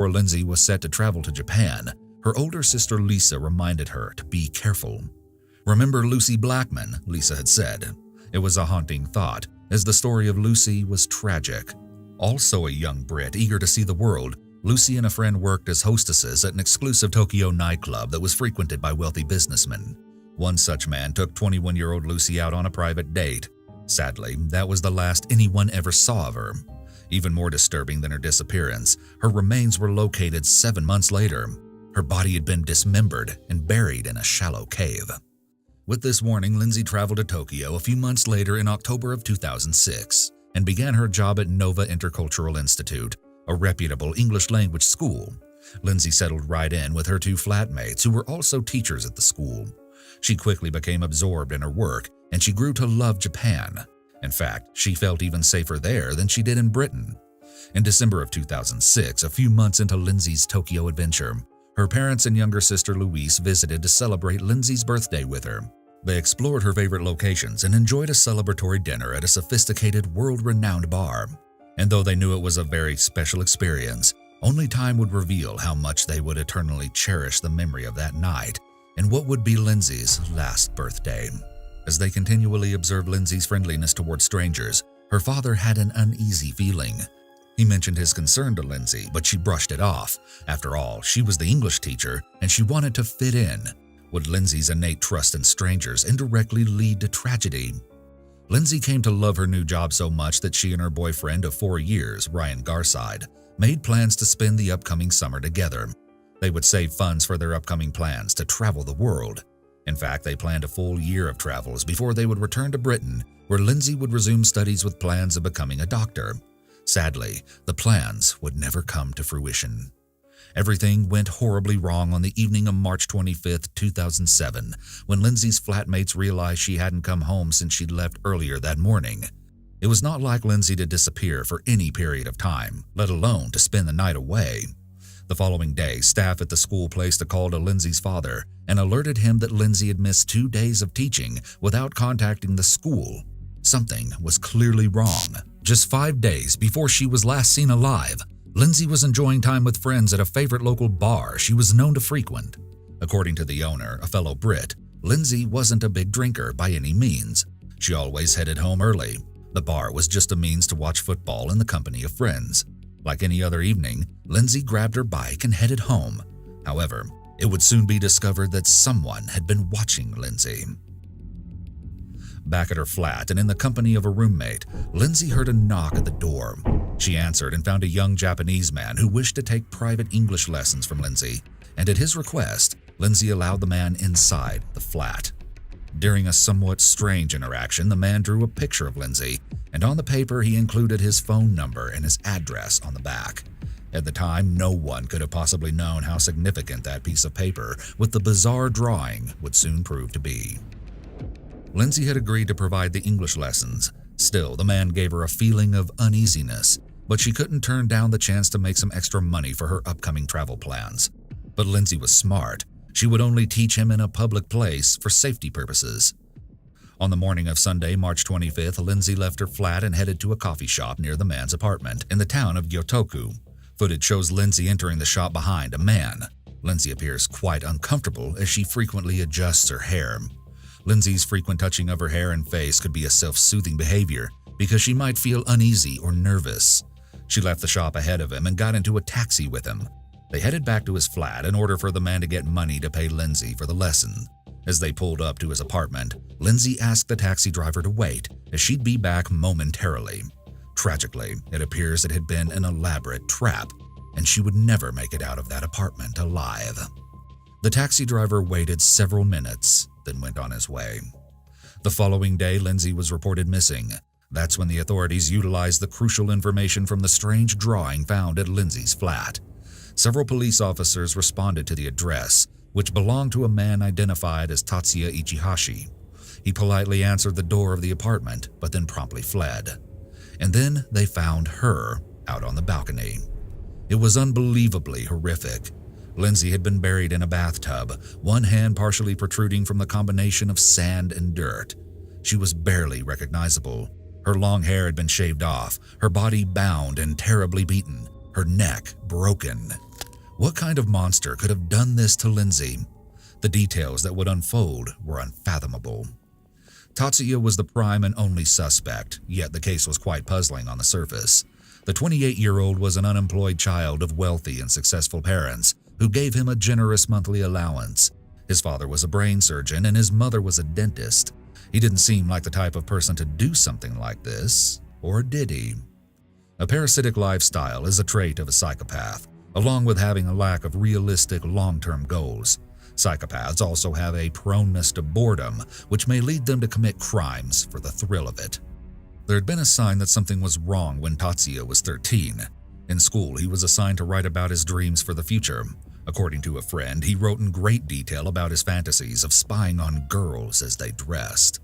Before Lindsay was set to travel to Japan, her older sister Lisa reminded her to be careful. "Remember Lucy Blackman," Lisa had said. It was a haunting thought, as the story of Lucy was tragic. Also a young Brit eager to see the world, Lucy and a friend worked as hostesses at an exclusive Tokyo nightclub that was frequented by wealthy businessmen. One such man took 21-year-old Lucy out on a private date. Sadly, that was the last anyone ever saw of her. Even more disturbing than her disappearance, her remains were located 7 months later. Her body had been dismembered and buried in a shallow cave. With this warning, Lindsay traveled to Tokyo a few months later in October of 2006 and began her job at Nova Intercultural Institute, a reputable English-language school. Lindsay settled right in with her two flatmates who were also teachers at the school. She quickly became absorbed in her work and she grew to love Japan. In fact, she felt even safer there than she did in Britain. In December of 2006, a few months into Lindsay's Tokyo adventure, her parents and younger sister Louise visited to celebrate Lindsay's birthday with her. They explored her favorite locations and enjoyed a celebratory dinner at a sophisticated, world-renowned bar. And though they knew it was a very special experience, only time would reveal how much they would eternally cherish the memory of that night and what would be Lindsay's last birthday. As they continually observed Lindsay's friendliness toward strangers, her father had an uneasy feeling. He mentioned his concern to Lindsay, but she brushed it off. After all, she was the English teacher and she wanted to fit in. Would Lindsay's innate trust in strangers indirectly lead to tragedy? Lindsay came to love her new job so much that she and her boyfriend of 4 years, Ryan Garside, made plans to spend the upcoming summer together. They would save funds for their upcoming plans to travel the world. In fact, they planned a full year of travels before they would return to Britain, where Lindsay would resume studies with plans of becoming a doctor. Sadly, the plans would never come to fruition. Everything went horribly wrong on the evening of March 25, 2007, when Lindsay's flatmates realized she hadn't come home since she'd left earlier that morning. It was not like Lindsay to disappear for any period of time, let alone to spend the night away. The following day, staff at the school placed a call to Lindsay's father and alerted him that Lindsay had missed 2 days of teaching without contacting the school. Something was clearly wrong. Just 5 days before she was last seen alive, Lindsay was enjoying time with friends at a favorite local bar she was known to frequent. According to the owner, a fellow Brit, Lindsay wasn't a big drinker by any means. She always headed home early. The bar was just a means to watch football in the company of friends. Like any other evening, Lindsay grabbed her bike and headed home. However, it would soon be discovered that someone had been watching Lindsay. Back at her flat and in the company of a roommate, Lindsay heard a knock at the door. She answered and found a young Japanese man who wished to take private English lessons from Lindsay, and at his request, Lindsay allowed the man inside the flat. During a somewhat strange interaction, the man drew a picture of Lindsay, and on the paper he included his phone number and his address on the back. At the time, no one could have possibly known how significant that piece of paper with the bizarre drawing would soon prove to be. Lindsay had agreed to provide the English lessons. Still, the man gave her a feeling of uneasiness, but she couldn't turn down the chance to make some extra money for her upcoming travel plans. But Lindsay was smart. She would only teach him in a public place for safety purposes. On the morning of Sunday, March 25th, Lindsay left her flat and headed to a coffee shop near the man's apartment in the town of Gyotoku. Footage shows Lindsay entering the shop behind a man. Lindsay appears quite uncomfortable as she frequently adjusts her hair. Lindsay's frequent touching of her hair and face could be a self-soothing behavior because she might feel uneasy or nervous. She left the shop ahead of him and got into a taxi with him. They headed back to his flat in order for the man to get money to pay Lindsay for the lesson. As they pulled up to his apartment, Lindsay asked the taxi driver to wait, as she'd be back momentarily. Tragically, it appears it had been an elaborate trap, and she would never make it out of that apartment alive. The taxi driver waited several minutes, then went on his way. The following day, Lindsay was reported missing. That's when the authorities utilized the crucial information from the strange drawing found at Lindsay's flat. Several police officers responded to the address, which belonged to a man identified as Tatsuya Ichihashi. He politely answered the door of the apartment, but then promptly fled. And then they found her out on the balcony. It was unbelievably horrific. Lindsay had been buried in a bathtub, one hand partially protruding from the combination of sand and dirt. She was barely recognizable. Her long hair had been shaved off, her body bound and terribly beaten, her neck broken. What kind of monster could have done this to Lindsay? The details that would unfold were unfathomable. Tatsuya was the prime and only suspect, yet the case was quite puzzling on the surface. The 28-year-old was an unemployed child of wealthy and successful parents who gave him a generous monthly allowance. His father was a brain surgeon and his mother was a dentist. He didn't seem like the type of person to do something like this, or did he? A parasitic lifestyle is a trait of a psychopath, along with having a lack of realistic long-term goals. Psychopaths also have a proneness to boredom, which may lead them to commit crimes for the thrill of it. There had been a sign that something was wrong when Tatsuya was 13. In school, he was assigned to write about his dreams for the future. According to a friend, he wrote in great detail about his fantasies of spying on girls as they dressed.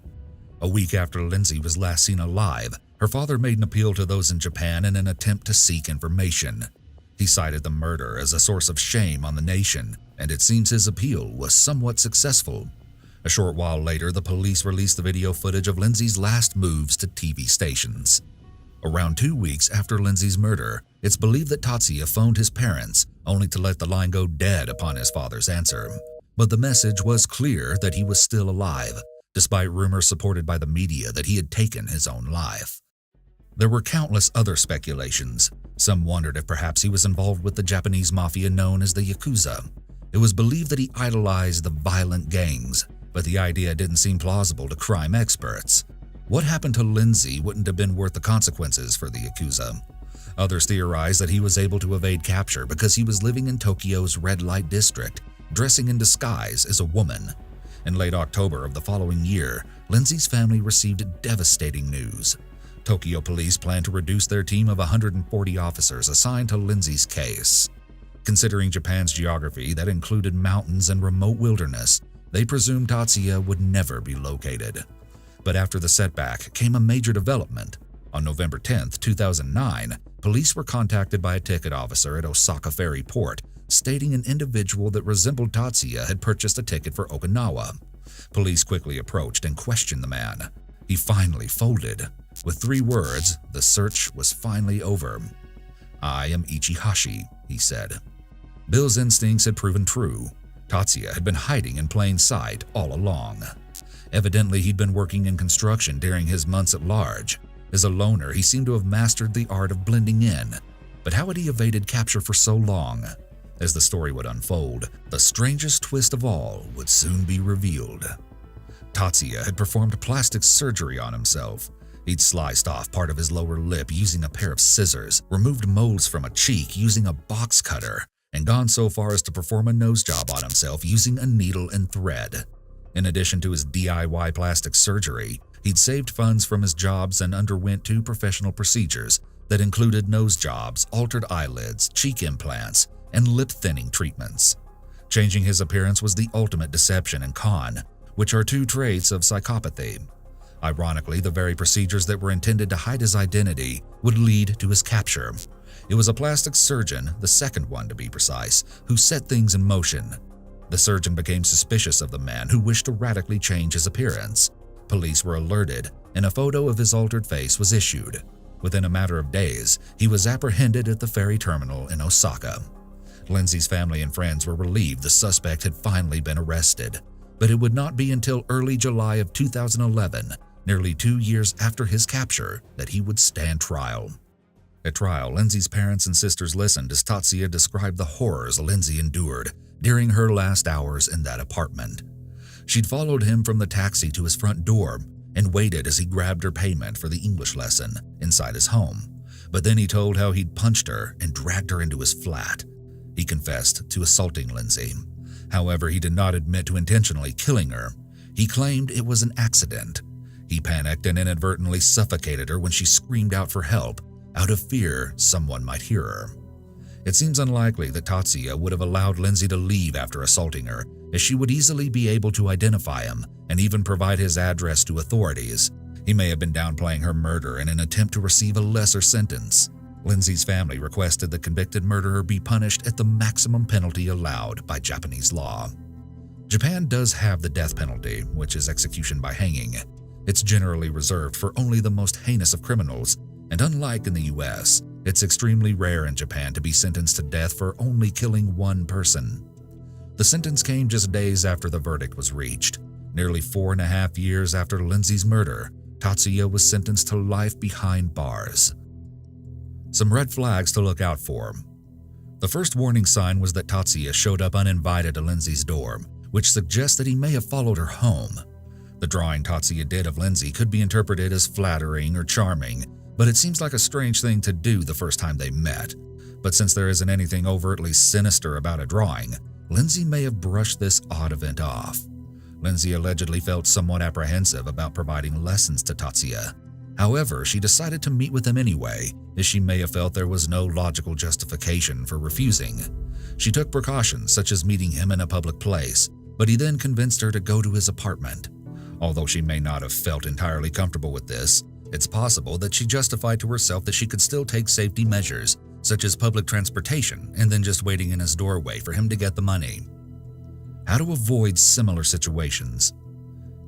A week after Lindsay was last seen alive, her father made an appeal to those in Japan in an attempt to seek information. He cited the murder as a source of shame on the nation, and it seems his appeal was somewhat successful. A short while later, the police released the video footage of Lindsay's last moves to TV stations. Around 2 weeks after Lindsay's murder, it's believed that Tatsuya phoned his parents, only to let the line go dead upon his father's answer. But the message was clear that he was still alive, despite rumors supported by the media that he had taken his own life. There were countless other speculations. Some wondered if perhaps he was involved with the Japanese mafia known as the Yakuza. It was believed that he idolized the violent gangs, but the idea didn't seem plausible to crime experts. What happened to Lindsay wouldn't have been worth the consequences for the Yakuza. Others theorized that he was able to evade capture because he was living in Tokyo's red light district, dressing in disguise as a woman. In late October of the following year, Lindsay's family received devastating news. Tokyo police planned to reduce their team of 140 officers assigned to Lindsay's case. Considering Japan's geography that included mountains and remote wilderness, they presumed Tatsuya would never be located. But after the setback came a major development. On November 10, 2009, police were contacted by a ticket officer at Osaka Ferry Port, stating an individual that resembled Tatsuya had purchased a ticket for Okinawa. Police quickly approached and questioned the man. He finally folded. With 3 words, the search was finally over. "I am Ichihashi," he said. Bill's instincts had proven true. Tatsuya had been hiding in plain sight all along. Evidently, he'd been working in construction during his months at large. As a loner, he seemed to have mastered the art of blending in. But how had he evaded capture for so long? As the story would unfold, the strangest twist of all would soon be revealed. Tatsuya had performed plastic surgery on himself. He'd sliced off part of his lower lip using a pair of scissors, removed moles from a cheek using a box cutter, and gone so far as to perform a nose job on himself using a needle and thread. In addition to his DIY plastic surgery, he'd saved funds from his jobs and underwent 2 professional procedures that included nose jobs, altered eyelids, cheek implants, and lip thinning treatments. Changing his appearance was the ultimate deception and con, which are 2 traits of psychopathy. Ironically, the very procedures that were intended to hide his identity would lead to his capture. It was a plastic surgeon, the second one to be precise, who set things in motion. The surgeon became suspicious of the man who wished to radically change his appearance. Police were alerted, and a photo of his altered face was issued. Within a matter of days, he was apprehended at the ferry terminal in Osaka. Lindsay's family and friends were relieved the suspect had finally been arrested, but it would not be until early July of 2011, nearly 2 years after his capture, that he would stand trial. At trial, Lindsay's parents and sisters listened as Tatsuya described the horrors Lindsay endured during her last hours in that apartment. She'd followed him from the taxi to his front door and waited as he grabbed her payment for the English lesson inside his home. But then he told how he'd punched her and dragged her into his flat. He confessed to assaulting Lindsay. However, he did not admit to intentionally killing her. He claimed it was an accident. He panicked and inadvertently suffocated her when she screamed out for help, out of fear someone might hear her. It seems unlikely that Tatsuya would have allowed Lindsay to leave after assaulting her, as she would easily be able to identify him and even provide his address to authorities. He may have been downplaying her murder in an attempt to receive a lesser sentence. Lindsay's family requested the convicted murderer be punished at the maximum penalty allowed by Japanese law. Japan does have the death penalty, which is execution by hanging. It's generally reserved for only the most heinous of criminals, and unlike in the US, It's extremely rare in Japan to be sentenced to death for only killing one person. The sentence came just days after the verdict was reached. Nearly 4.5 years after Lindsay's murder, Tatsuya was sentenced to life behind bars. Some red flags to look out for. The first warning sign was that Tatsuya showed up uninvited to Lindsay's door, which suggests that he may have followed her home. The drawing Tatsuya did of Lindsay could be interpreted as flattering or charming, but it seems like a strange thing to do the first time they met. But since there isn't anything overtly sinister about a drawing, Lindsay may have brushed this odd event off. Lindsay allegedly felt somewhat apprehensive about providing lessons to Tatsuya. However, she decided to meet with him anyway, as she may have felt there was no logical justification for refusing. She took precautions such as meeting him in a public place, but he then convinced her to go to his apartment. Although she may not have felt entirely comfortable with this, it's possible that she justified to herself that she could still take safety measures, such as public transportation, and then just waiting in his doorway for him to get the money. How to avoid similar situations.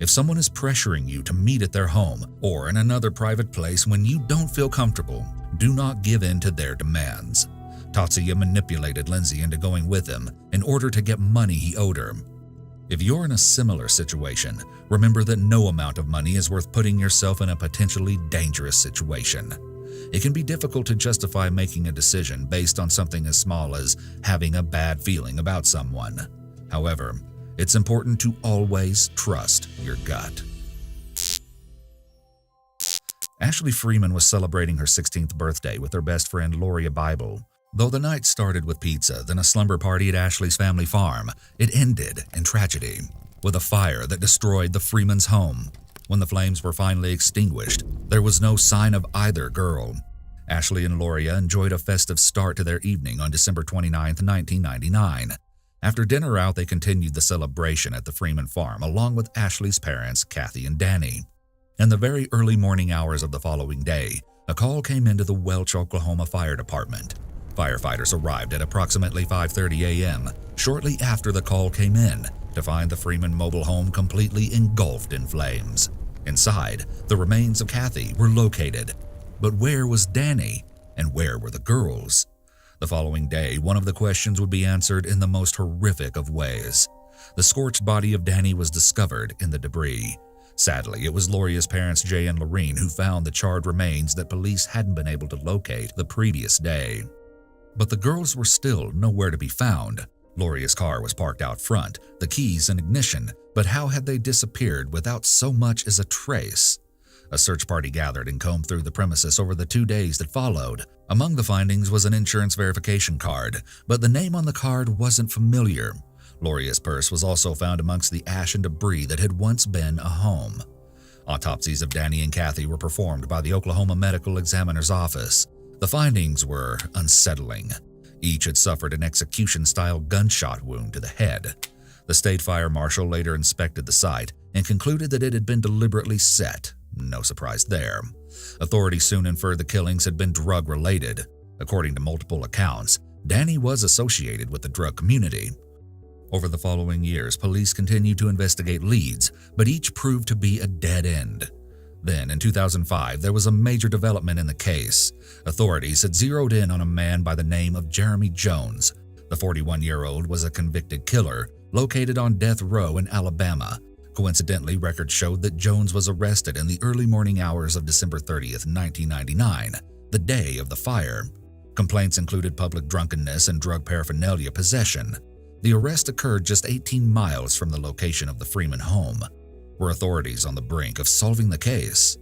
If someone is pressuring you to meet at their home or in another private place when you don't feel comfortable, do not give in to their demands. Tatsuya manipulated Lindsay into going with him in order to get money he owed her. If you're in a similar situation, remember that no amount of money is worth putting yourself in a potentially dangerous situation. It can be difficult to justify making a decision based on something as small as having a bad feeling about someone. However, it's important to always trust your gut. Ashley Freeman was celebrating her 16th birthday with her best friend Loria Bible. Though the night started with pizza, then a slumber party at Ashley's family farm, it ended in tragedy, with a fire that destroyed the Freemans' home. When the flames were finally extinguished, there was no sign of either girl. Ashley and Loria enjoyed a festive start to their evening on December 29, 1999. After dinner out, they continued the celebration at the Freeman farm along with Ashley's parents, Kathy and Danny. In the very early morning hours of the following day, a call came into the Welch, Oklahoma Fire Department. Firefighters arrived at approximately 5:30 a.m. shortly after the call came in to find the Freeman mobile home completely engulfed in flames. Inside, the remains of Kathy were located. But where was Danny? And where were the girls? The following day, one of the questions would be answered in the most horrific of ways. The scorched body of Danny was discovered in the debris. Sadly, it was Loria's parents, Jay and Lorene, who found the charred remains that police hadn't been able to locate the previous day. But the girls were still nowhere to be found. Loria's car was parked out front, the keys in ignition, but how had they disappeared without so much as a trace? A search party gathered and combed through the premises over the 2 days that followed. Among the findings was an insurance verification card, but the name on the card wasn't familiar. Loria's purse was also found amongst the ash and debris that had once been a home. Autopsies of Danny and Kathy were performed by the Oklahoma Medical Examiner's Office. The findings were unsettling. Each had suffered an execution-style gunshot wound to the head. The state fire marshal later inspected the site and concluded that it had been deliberately set. No surprise there. Authorities soon inferred the killings had been drug-related. According to multiple accounts, Danny was associated with the drug community. Over the following years, police continued to investigate leads, but each proved to be a dead end. Then, in 2005, there was a major development in the case. Authorities had zeroed in on a man by the name of Jeremy Jones. The 41-year-old was a convicted killer located on death row in Alabama. Coincidentally, records showed that Jones was arrested in the early morning hours of December 30th, 1999, the day of the fire. Complaints included public drunkenness and drug paraphernalia possession. The arrest occurred just 18 miles from the location of the Freeman home. Were authorities on the brink of solving the case?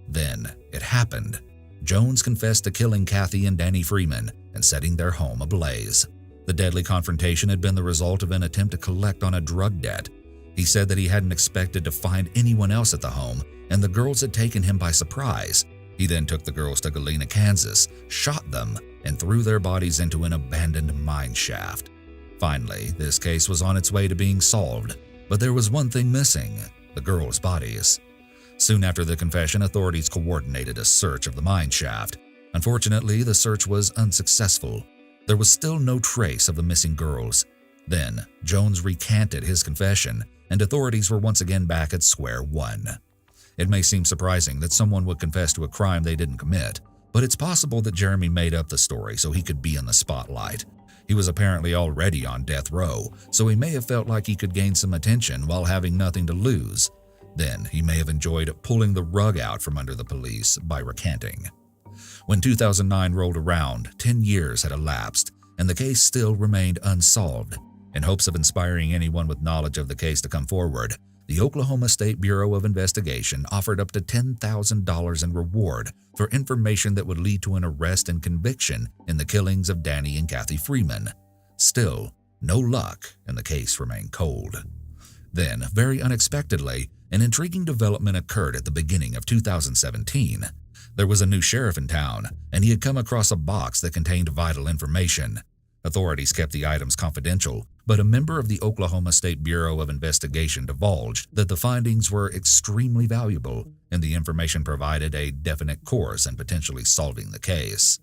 Then it happened. Jones confessed to killing Kathy and Danny Freeman and setting their home ablaze. The deadly confrontation had been the result of an attempt to collect on a drug debt. He said that he hadn't expected to find anyone else at the home, and the girls had taken him by surprise. He then took the girls to Galena, Kansas, shot them, and threw their bodies into an abandoned mine shaft. Finally, this case was on its way to being solved, but there was one thing missing: the girls' bodies. Soon after the confession, authorities coordinated a search of the mine shaft. Unfortunately, the search was unsuccessful. There was still no trace of the missing girls. Then, Jones recanted his confession, and authorities were once again back at square one. It may seem surprising that someone would confess to a crime they didn't commit, but it's possible that Jeremy made up the story so he could be in the spotlight. He was apparently already on death row, so he may have felt like he could gain some attention while having nothing to lose. Then he may have enjoyed pulling the rug out from under the police by recanting. When 2009 rolled around, 10 years had elapsed, and the case still remained unsolved. In hopes of inspiring anyone with knowledge of the case to come forward, the Oklahoma State Bureau of Investigation offered up to $10,000 in reward for information that would lead to an arrest and conviction in the killings of Danny and Kathy Freeman. Still, no luck, and the case remained cold. Then, very unexpectedly, an intriguing development occurred at the beginning of 2017. There was a new sheriff in town, and he had come across a box that contained vital information. Authorities kept the items confidential, but a member of the Oklahoma State Bureau of Investigation divulged that the findings were extremely valuable, and the information provided a definite course in potentially solving the case.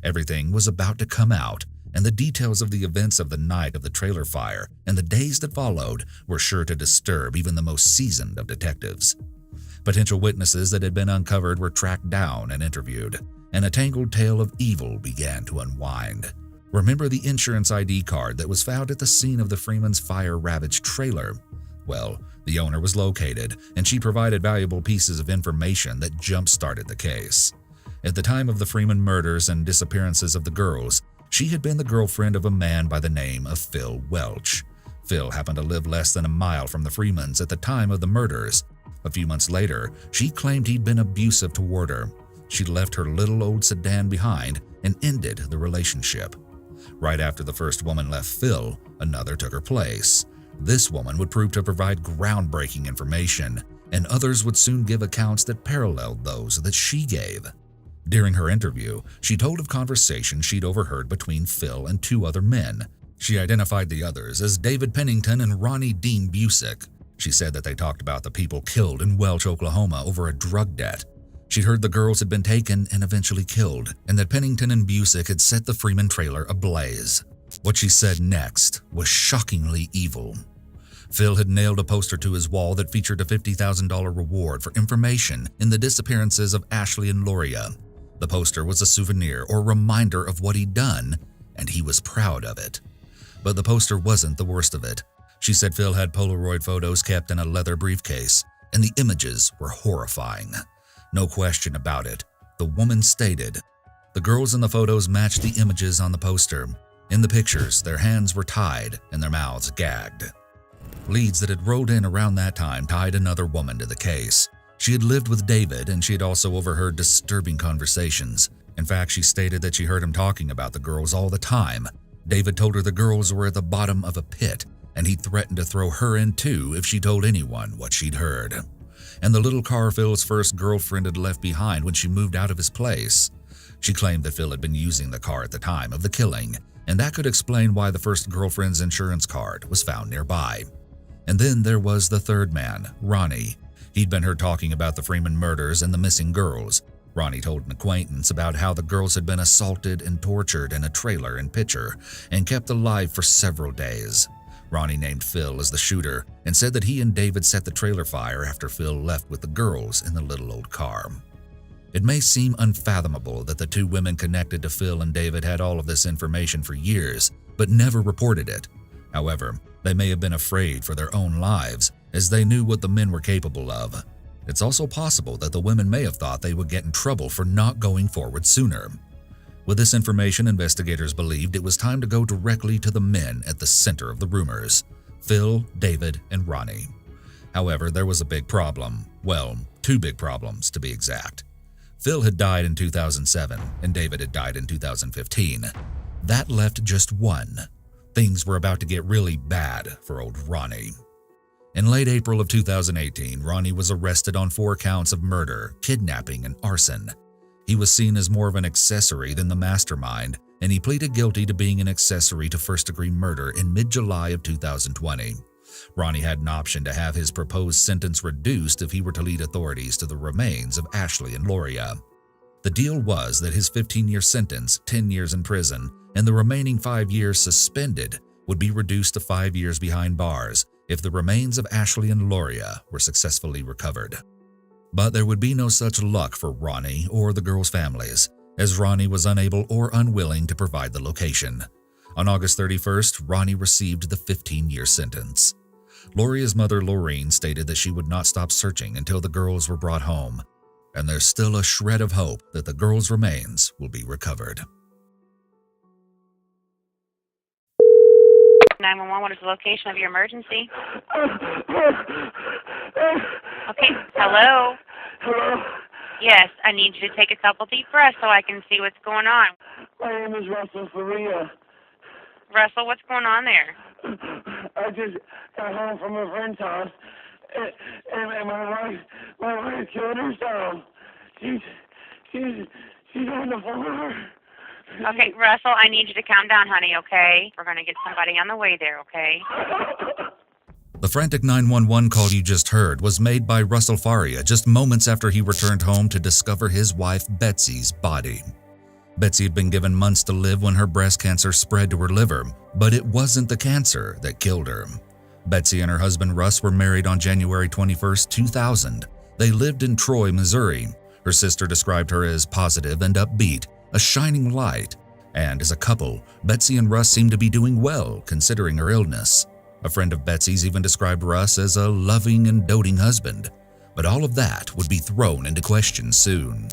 Everything was about to come out, and the details of the events of the night of the trailer fire and the days that followed were sure to disturb even the most seasoned of detectives. Potential witnesses that had been uncovered were tracked down and interviewed, and a tangled tale of evil began to unwind. Remember the insurance ID card that was found at the scene of the Freeman's fire-ravaged trailer? Well, the owner was located, and she provided valuable pieces of information that jump-started the case. At the time of the Freeman murders and disappearances of the girls, she had been the girlfriend of a man by the name of Phil Welch. Phil happened to live less than a mile from the Freemans at the time of the murders. A few months later, she claimed he'd been abusive toward her. She left her little old sedan behind and ended the relationship. Right after the first woman left Phil, another took her place. This woman would prove to provide groundbreaking information, and others would soon give accounts that paralleled those that she gave. During her interview, she told of conversations she'd overheard between Phil and two other men. She identified the others as David Pennington and Ronnie Dean Busick. She said that they talked about the people killed in Welch, Oklahoma over a drug debt. She'd heard the girls had been taken and eventually killed, and that Pennington and Busick had set the Freeman trailer ablaze. What she said next was shockingly evil. Phil had nailed a poster to his wall that featured a $50,000 reward for information in the disappearances of Ashley and Loria. The poster was a souvenir or reminder of what he'd done, and he was proud of it. But the poster wasn't the worst of it. She said Phil had Polaroid photos kept in a leather briefcase, and the images were horrifying. No question about it, the woman stated. The girls in the photos matched the images on the poster. In the pictures, their hands were tied and their mouths gagged. Leads that had rolled in around that time tied another woman to the case. She had lived with David, and she had also overheard disturbing conversations. In fact, she stated that she heard him talking about the girls all the time. David told her the girls were at the bottom of a pit, and he threatened to throw her in too if she told anyone what she'd heard. And the little car Phil's first girlfriend had left behind when she moved out of his place. She claimed that Phil had been using the car at the time of the killing, and that could explain why the first girlfriend's insurance card was found nearby. And then there was the third man, Ronnie. He'd been heard talking about the Freeman murders and the missing girls. Ronnie told an acquaintance about how the girls had been assaulted and tortured in a trailer in Pitcher and kept alive for several days. Ronnie named Phil as the shooter and said that he and David set the trailer fire after Phil left with the girls in the little old car. It may seem unfathomable that the two women connected to Phil and David had all of this information for years, but never reported it. However, they may have been afraid for their own lives, as they knew what the men were capable of. It's also possible that the women may have thought they would get in trouble for not going forward sooner. With this information, investigators believed it was time to go directly to the men at the center of the rumors: Phil, David, and Ronnie. However, there was a big problem. Well, two big problems to be exact. Phil had died in 2007, and David had died in 2015. That left just one. Things were about to get really bad for old Ronnie. In late April of 2018, Ronnie was arrested on 4 counts of murder, kidnapping, and arson. He was seen as more of an accessory than the mastermind, and he pleaded guilty to being an accessory to first-degree murder in mid-July of 2020. Ronnie had an option to have his proposed sentence reduced if he were to lead authorities to the remains of Ashley and Loria. The deal was that his 15-year sentence, 10 years in prison, and the remaining 5 years suspended would be reduced to 5 years behind bars if the remains of Ashley and Loria were successfully recovered. But there would be no such luck for Ronnie or the girls' families, as Ronnie was unable or unwilling to provide the location. On August 31st, Ronnie received the 15-year sentence. Loria's mother, Lorene, stated that she would not stop searching until the girls were brought home, and there's still a shred of hope that the girls' remains will be recovered. 911, what is the location of your emergency? Okay, hello? Hello? Yes, I need you to take a couple deep breaths so I can see what's going on. My name is Russell Faria. Russell, what's going on there? I just got home from a friend's house, and my wife killed herself. She's on the floor. Okay, Russell, I need you to calm down, honey, okay? We're going to get somebody on the way there, okay? The frantic 911 call you just heard was made by Russell Faria just moments after he returned home to discover his wife Betsy's body. Betsy had been given months to live when her breast cancer spread to her liver, but it wasn't the cancer that killed her. Betsy and her husband Russ were married on January 21st, 2000. They lived in Troy, Missouri. Her sister described her as positive and upbeat, a shining light, and as a couple, Betsy and Russ seemed to be doing well considering her illness. A friend of Betsy's even described Russ as a loving and doting husband, but all of that would be thrown into question soon.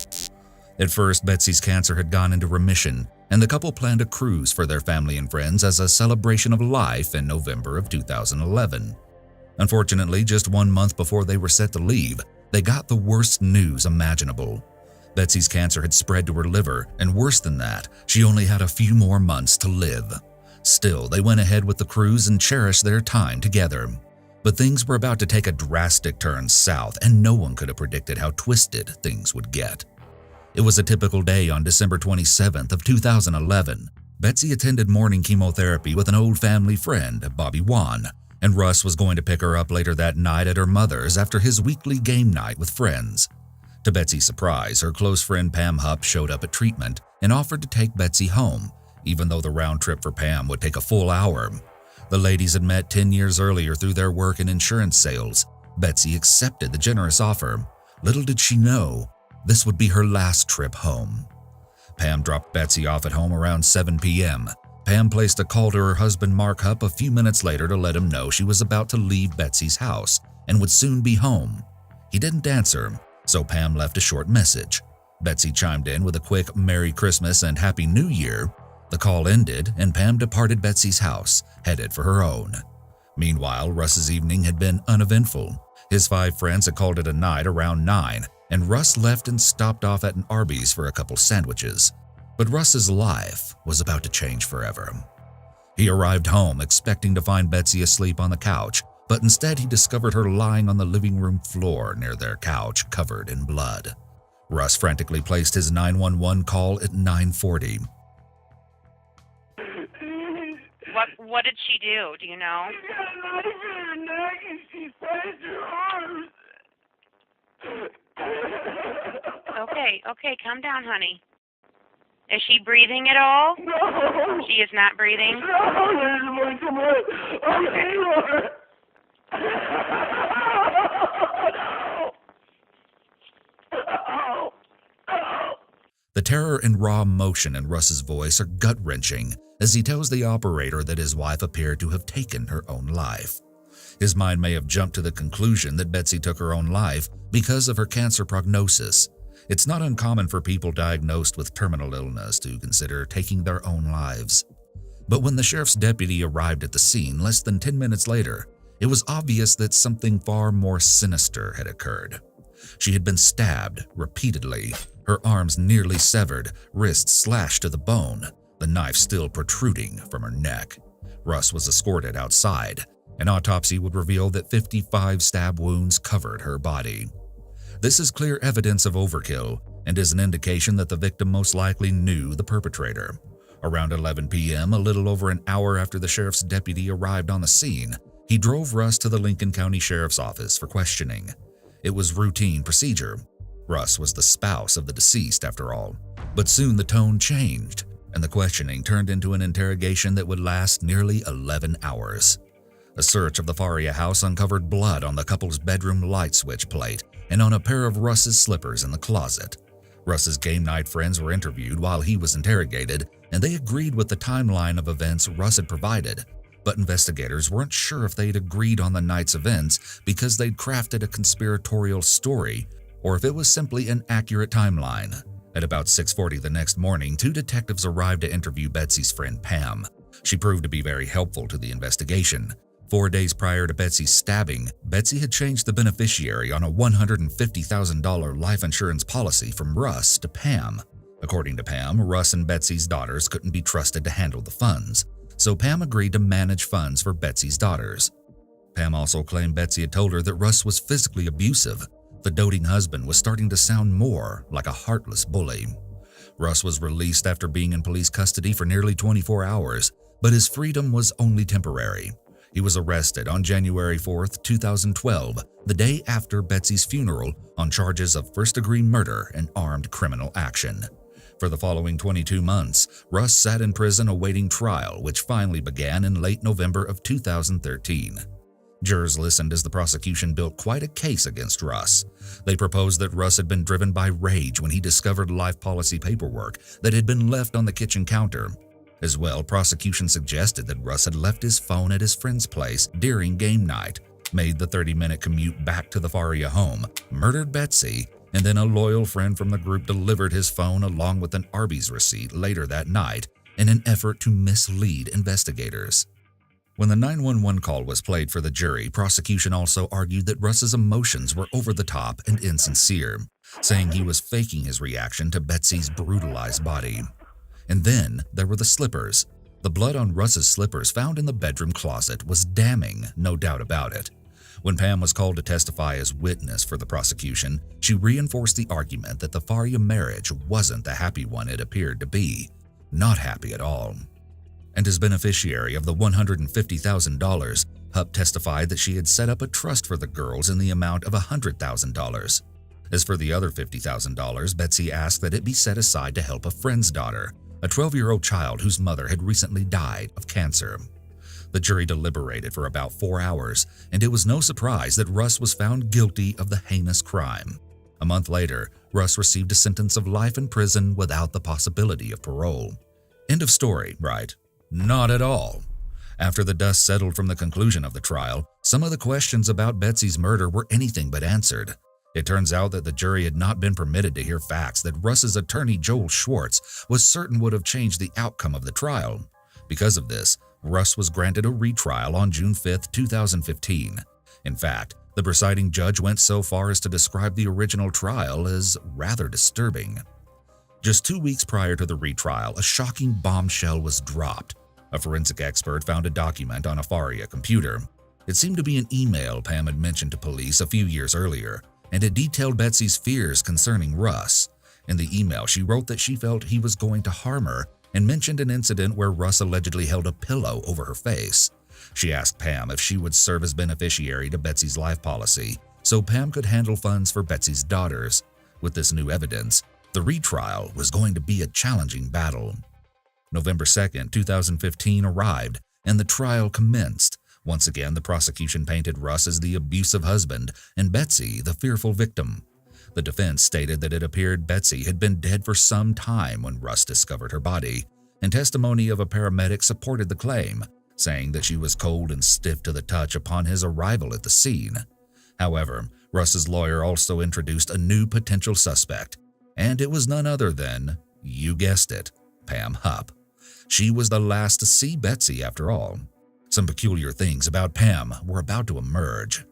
At first, Betsy's cancer had gone into remission, and the couple planned a cruise for their family and friends as a celebration of life in November of 2011. Unfortunately, just 1 month before they were set to leave, they got the worst news imaginable. Betsy's cancer had spread to her liver, and worse than that, she only had a few more months to live. Still, they went ahead with the cruise and cherished their time together. But things were about to take a drastic turn south, and no one could have predicted how twisted things would get. It was a typical day on December 27th of 2011. Betsy attended morning chemotherapy with an old family friend, Bobby Wan, and Russ was going to pick her up later that night at her mother's after his weekly game night with friends. To Betsy's surprise, her close friend Pam Hupp showed up at treatment and offered to take Betsy home, even though the round trip for Pam would take a full hour. The ladies had met 10 years earlier through their work in insurance sales. Betsy accepted the generous offer. Little did she know, this would be her last trip home. Pam dropped Betsy off at home around 7 p.m. Pam placed a call to her husband Mark Hupp a few minutes later to let him know she was about to leave Betsy's house and would soon be home. He didn't answer, so Pam left a short message. Betsy chimed in with a quick Merry Christmas and Happy New Year. The call ended and Pam departed Betsy's house, headed for her own. Meanwhile, Russ's evening had been uneventful. His 5 friends had called it a night around 9, and Russ left and stopped off at an Arby's for a couple sandwiches. But Russ's life was about to change forever. He arrived home expecting to find Betsy asleep on the couch, but instead he discovered her lying on the living room floor near their couch, covered in blood. Russ frantically placed his 911 call at 9:40. What did she do? Do you know? She got a knife in her neck and she sliced her arms. Okay, calm down, honey. Is she breathing at all? No. She is not breathing? No, there's one too much. Okay, The terror and raw emotion in Russ's voice are gut-wrenching as he tells the operator that his wife appeared to have taken her own life. His mind may have jumped to the conclusion that Betsy took her own life because of her cancer prognosis. It's not uncommon for people diagnosed with terminal illness to consider taking their own lives. But when the sheriff's deputy arrived at the scene less than 10 minutes later, it was obvious that something far more sinister had occurred. She had been stabbed repeatedly, her arms nearly severed, wrists slashed to the bone, the knife still protruding from her neck. Russ was escorted outside. An autopsy would reveal that 55 stab wounds covered her body. This is clear evidence of overkill and is an indication that the victim most likely knew the perpetrator. Around 11 p.m., a little over an hour after the sheriff's deputy arrived on the scene, he drove Russ to the Lincoln County Sheriff's Office for questioning. It was routine procedure. Russ was the spouse of the deceased, after all. But soon the tone changed, and the questioning turned into an interrogation that would last nearly 11 hours. A search of the Faria house uncovered blood on the couple's bedroom light switch plate and on a pair of Russ's slippers in the closet. Russ's game night friends were interviewed while he was interrogated, and they agreed with the timeline of events Russ had provided. But investigators weren't sure if they'd agreed on the night's events because they'd crafted a conspiratorial story, or if it was simply an accurate timeline. At about 6:40 the next morning, 2 detectives arrived to interview Betsy's friend Pam. She proved to be very helpful to the investigation. 4 days prior to Betsy's stabbing, Betsy had changed the beneficiary on a $150,000 life insurance policy from Russ to Pam. According to Pam, Russ and Betsy's daughters couldn't be trusted to handle the funds, so Pam agreed to manage funds for Betsy's daughters. Pam also claimed Betsy had told her that Russ was physically abusive. The doting husband was starting to sound more like a heartless bully. Russ was released after being in police custody for nearly 24 hours, but his freedom was only temporary. He was arrested on January 4, 2012, the day after Betsy's funeral, on charges of first-degree murder and armed criminal action. For the following 22 months, Russ sat in prison awaiting trial, which finally began in late November of 2013. Jurors listened as the prosecution built quite a case against Russ. They proposed that Russ had been driven by rage when he discovered life policy paperwork that had been left on the kitchen counter. As well, prosecution suggested that Russ had left his phone at his friend's place during game night, made the 30-minute commute back to the Faria home, murdered Betsy, and then a loyal friend from the group delivered his phone along with an Arby's receipt later that night in an effort to mislead investigators. When the 911 call was played for the jury, prosecution also argued that Russ's emotions were over the top and insincere, saying he was faking his reaction to Betsy's brutalized body. And then there were the slippers. The blood on Russ's slippers found in the bedroom closet was damning, no doubt about it. When Pam was called to testify as witness for the prosecution, she reinforced the argument that the Faria marriage wasn't the happy one it appeared to be. Not happy at all. And as beneficiary of the $150,000, Hupp testified that she had set up a trust for the girls in the amount of $100,000. As for the other $50,000, Betsy asked that it be set aside to help a friend's daughter, a 12-year-old child whose mother had recently died of cancer. The jury deliberated for about 4 hours, and it was no surprise that Russ was found guilty of the heinous crime. A month later, Russ received a sentence of life in prison without the possibility of parole. End of story, right? Not at all. After the dust settled from the conclusion of the trial, some of the questions about Betsy's murder were anything but answered. It turns out that the jury had not been permitted to hear facts that Russ's attorney Joel Schwartz was certain would have changed the outcome of the trial. Because of this, Russ was granted a retrial on June 5, 2015. In fact, the presiding judge went so far as to describe the original trial as rather disturbing. Just 2 weeks prior to the retrial, a shocking bombshell was dropped. A forensic expert found a document on a Faria computer. It seemed to be an email Pam had mentioned to police a few years earlier, and it detailed Betsy's fears concerning Russ. In the email, she wrote that she felt he was going to harm her and mentioned an incident where Russ allegedly held a pillow over her face. She asked Pam if she would serve as beneficiary to Betsy's life policy, so Pam could handle funds for Betsy's daughters. With this new evidence, the retrial was going to be a challenging battle. November 2, 2015 arrived, and the trial commenced. Once again, the prosecution painted Russ as the abusive husband and Betsy the fearful victim. The defense stated that it appeared Betsy had been dead for some time when Russ discovered her body, and testimony of a paramedic supported the claim, saying that she was cold and stiff to the touch upon his arrival at the scene. However, Russ's lawyer also introduced a new potential suspect, and it was none other than, you guessed it, Pam Hupp. She was the last to see Betsy after all. Some peculiar things about Pam were about to emerge.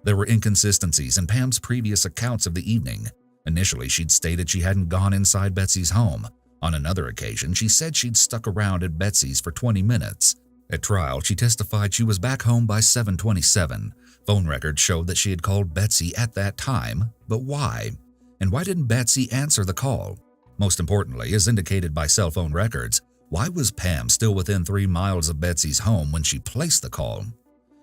There were inconsistencies in Pam's previous accounts of the evening. Initially, she'd stated she hadn't gone inside Betsy's home. On another occasion, she said she'd stuck around at Betsy's for 20 minutes. At trial, she testified she was back home by 7:27. Phone records showed that she had called Betsy at that time, but why? And why didn't Betsy answer the call? Most importantly, as indicated by cell phone records, why was Pam still within 3 miles of Betsy's home when she placed the call?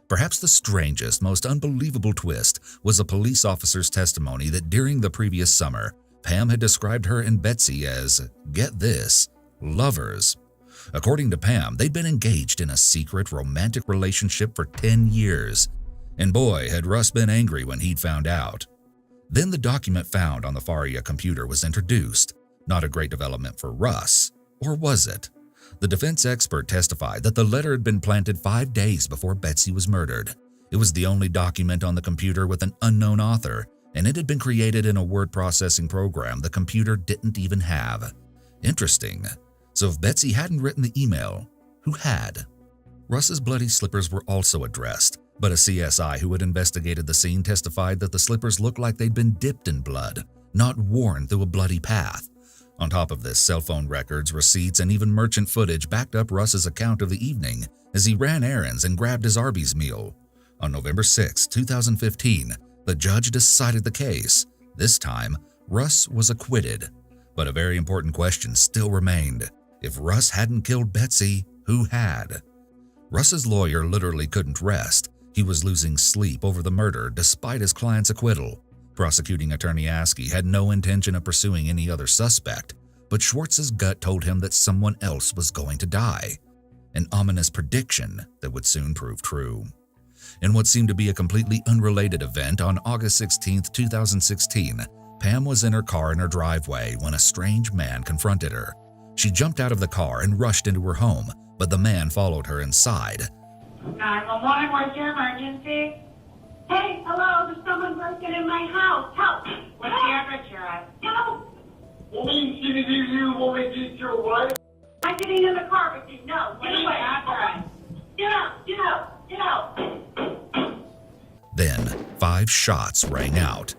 Perhaps the strangest, most unbelievable twist was a police officer's testimony that during the previous summer, Pam had described her and Betsy as, get this, lovers. According to Pam, they'd been engaged in a secret romantic relationship for 10 years. And boy, had Russ been angry when he'd found out. Then the document found on the Faria computer was introduced. Not a great development for Russ. Or was it? The defense expert testified that the letter had been planted 5 days before Betsy was murdered. It was the only document on the computer with an unknown author, and it had been created in a word processing program the computer didn't even have. Interesting. So if Betsy hadn't written the email, who had? Russ's bloody slippers were also addressed, but a CSI who had investigated the scene testified that the slippers looked like they'd been dipped in blood, not worn through a bloody path. On top of this, cell phone records, receipts, and even merchant footage backed up Russ's account of the evening as he ran errands and grabbed his Arby's meal. On November 6, 2015, the judge decided the case. This time, Russ was acquitted. But a very important question still remained. If Russ hadn't killed Betsy, who had? Russ's lawyer literally couldn't rest. He was losing sleep over the murder despite his client's acquittal. Prosecuting attorney Askey had no intention of pursuing any other suspect, but Schwartz's gut told him that someone else was going to die. An ominous prediction that would soon prove true. In what seemed to be a completely unrelated event, on August 16, 2016, Pam was in her car in her driveway when a strange man confronted her. She jumped out of the car and rushed into her home, but the man followed her inside. 911, what's your emergency? Hey, hello, there's someone breaking in my house. Help! What's the address you're at? Help! Police, did you want me to get your wife? I'm getting in the car with you. No, What is the address? Get out, get out, get out. Then, 5 shots rang out.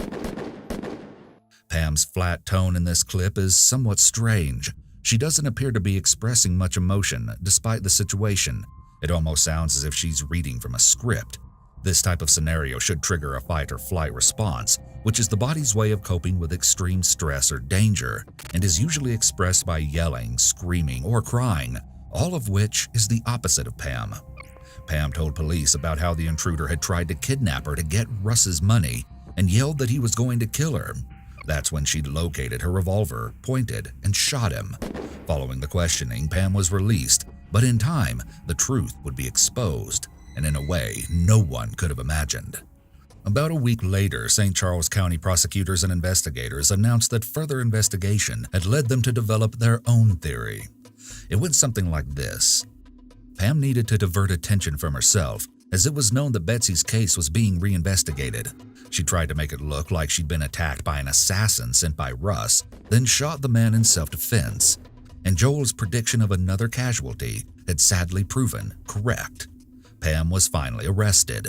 Pam's flat tone in this clip is somewhat strange. She doesn't appear to be expressing much emotion despite the situation. It almost sounds as if she's reading from a script. This type of scenario should trigger a fight or flight response, which is the body's way of coping with extreme stress or danger, and is usually expressed by yelling, screaming, or crying, all of which is the opposite of Pam. Pam told police about how the intruder had tried to kidnap her to get Russ's money and yelled that he was going to kill her. That's when she'd located her revolver, pointed, and shot him. Following the questioning, Pam was released, but in time, the truth would be exposed, and in a way no one could have imagined. About a week later, St. Charles County prosecutors and investigators announced that further investigation had led them to develop their own theory. It went something like this. Pam needed to divert attention from herself, as it was known that Betsy's case was being reinvestigated. She tried to make it look like she'd been attacked by an assassin sent by Russ, then shot the man in self-defense. And Joel's prediction of another casualty had sadly proven correct. Pam was finally arrested.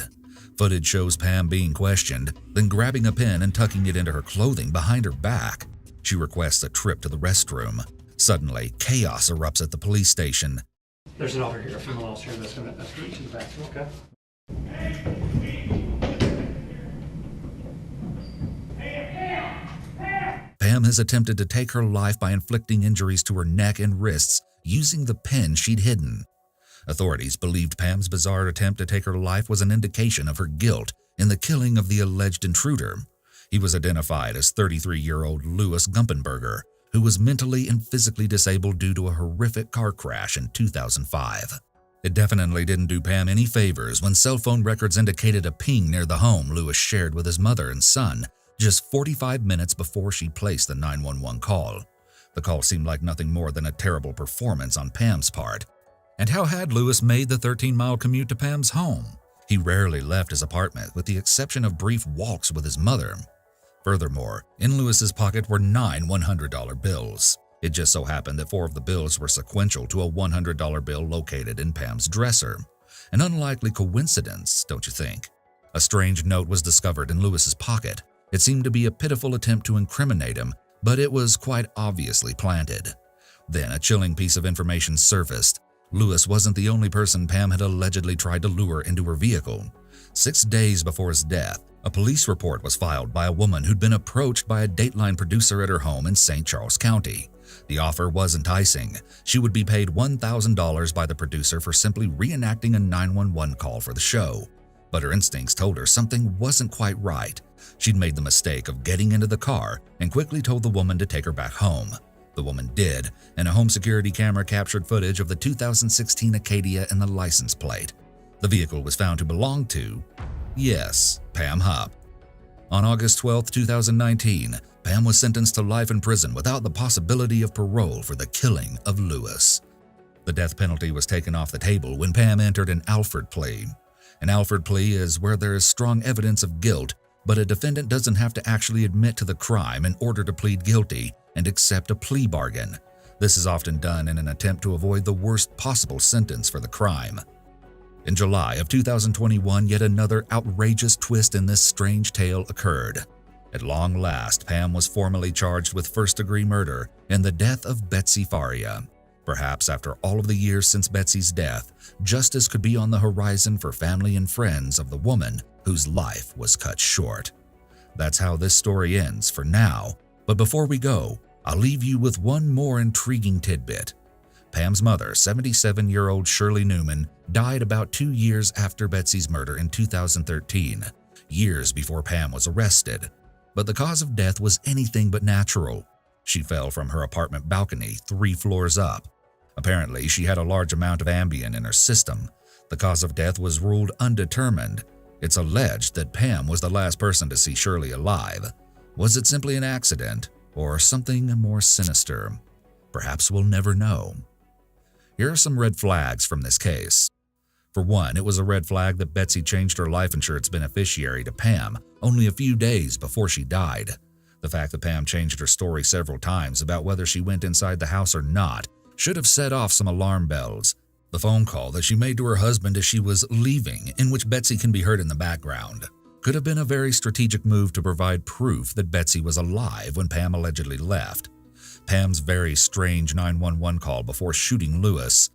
Footage shows Pam being questioned, then grabbing a pen and tucking it into her clothing behind her back. She requests a trip to the restroom. Suddenly, chaos erupts at the police station. There's an officer here, a female officer that's going to escort you to the bathroom, okay? Pam has attempted to take her life by inflicting injuries to her neck and wrists using the pen she'd hidden. Authorities believed Pam's bizarre attempt to take her life was an indication of her guilt in the killing of the alleged intruder. He was identified as 33-year-old Louis Gumpenberger, who was mentally and physically disabled due to a horrific car crash in 2005. It definitely didn't do Pam any favors when cell phone records indicated a ping near the home Louis shared with his mother and son just 45 minutes before she placed the 911 call. The call seemed like nothing more than a terrible performance on Pam's part. And how had Louis made the 13-mile commute to Pam's home? He rarely left his apartment, with the exception of brief walks with his mother. Furthermore, in Louis's pocket were 9 $100 bills. It just so happened that 4 of the bills were sequential to a $100 bill located in Pam's dresser. An unlikely coincidence, don't you think? A strange note was discovered in Louis's pocket. It seemed to be a pitiful attempt to incriminate him, but it was quite obviously planted. Then a chilling piece of information surfaced. Louis wasn't the only person Pam had allegedly tried to lure into her vehicle. 6 days before his death, a police report was filed by a woman who'd been approached by a Dateline producer at her home in St. Charles County. The offer was enticing. She would be paid $1,000 by the producer for simply reenacting a 911 call for the show. But her instincts told her something wasn't quite right. She'd made the mistake of getting into the car and quickly told the woman to take her back home. The woman did, and a home security camera captured footage of the 2016 Acadia and the license plate. The vehicle was found to belong to, yes, Pam Hupp. On August 12, 2019, Pam was sentenced to life in prison without the possibility of parole for the killing of Lewis. The death penalty was taken off the table when Pam entered an Alford plea. An Alford plea is where there is strong evidence of guilt, but a defendant doesn't have to actually admit to the crime in order to plead guilty and accept a plea bargain. This is often done in an attempt to avoid the worst possible sentence for the crime. In July of 2021, yet another outrageous twist in this strange tale occurred. At long last, Pam was formally charged with first-degree murder in the death of Betsy Faria. Perhaps after all of the years since Betsy's death, justice could be on the horizon for family and friends of the woman whose life was cut short. That's how this story ends for now, but before we go, I'll leave you with one more intriguing tidbit. Pam's mother, 77-year-old Shirley Newman, died about 2 years after Betsy's murder in 2013, years before Pam was arrested. But the cause of death was anything but natural. She fell from her apartment balcony 3 floors up. Apparently, she had a large amount of Ambien in her system. The cause of death was ruled undetermined. It's alleged that Pam was the last person to see Shirley alive. Was it simply an accident, or something more sinister? Perhaps we'll never know. Here are some red flags from this case. For one, it was a red flag that Betsy changed her life insurance beneficiary to Pam only a few days before she died. The fact that Pam changed her story several times about whether she went inside the house or not should have set off some alarm bells. The phone call that she made to her husband as she was leaving, in which Betsy can be heard in the background, could have been a very strategic move to provide proof that Betsy was alive when Pam allegedly left. Pam's very strange 911 call before shooting Lewis